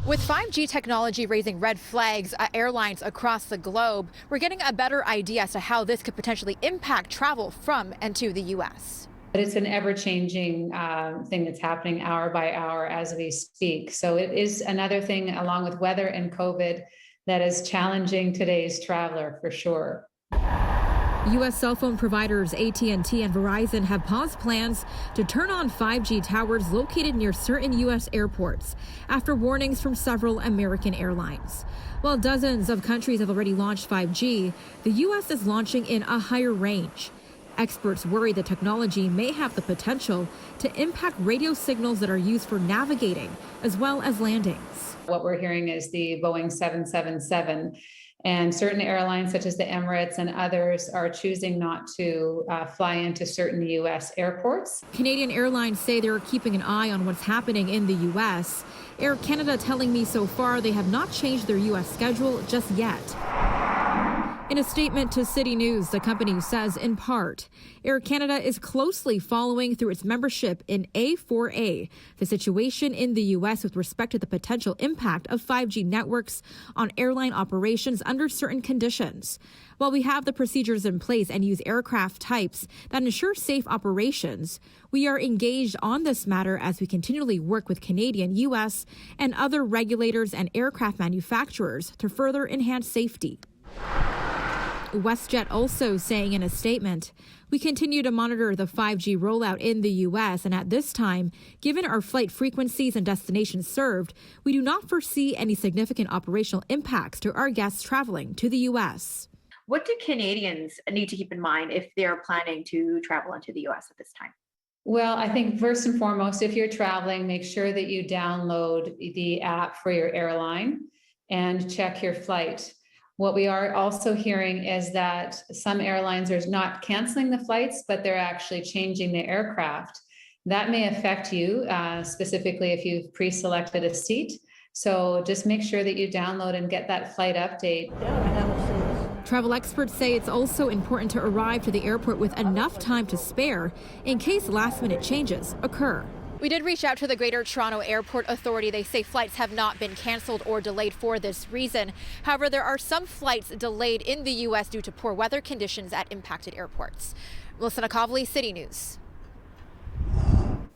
With 5G technology raising red flags at airlines across the globe, we're getting a better idea as to how this could potentially impact travel from and to the U.S. But it's an ever-changing thing that's happening hour by hour as we speak. So it is another thing, along with weather and COVID, that is challenging today's traveler for sure. U.S. cell phone providers AT&T and Verizon have paused plans to turn on 5G towers located near certain U.S. airports after warnings from several American airlines. While dozens of countries have already launched 5G, the U.S. is launching in a higher range. Experts worry the technology may have the potential to impact radio signals that are used for navigating as well as landings. What we're hearing is the Boeing 777. And certain airlines, such as the Emirates and others, are choosing not to fly into certain U.S. airports. Canadian airlines say they're keeping an eye on what's happening in the U.S. Air Canada telling me so far they have not changed their U.S. schedule just yet. In a statement to CityNews, the company says, in part, Air Canada is closely following through its membership in A4A the situation in the U.S. with respect to the potential impact of 5G networks on airline operations under certain conditions. While we have the procedures in place and use aircraft types that ensure safe operations, we are engaged on this matter as we continually work with Canadian, U.S., and other regulators and aircraft manufacturers to further enhance safety. Westjet also saying in a statement, we continue to monitor the 5G rollout in the U.S. and at this time, given our flight frequencies and destinations served, we do not foresee any significant operational impacts to our guests traveling to the U.S. What do Canadians need to keep in mind if they're planning to travel into the U.S. at this time? Well, I think first and foremost, if you're traveling, make sure that you download the app for your airline and check your flight. What we are also hearing is that some airlines are not canceling the flights, but they're actually changing the aircraft. That may affect you, specifically if you've pre-selected a seat. So just make sure that you download and get that flight update. Travel experts say it's also important to arrive to the airport with enough time to spare in case last-minute changes occur. We did reach out to the Greater Toronto Airport Authority. They say flights have not been canceled or delayed for this reason. However, there are some flights delayed in the U.S. due to poor weather conditions at impacted airports. Nakhavoly, City News.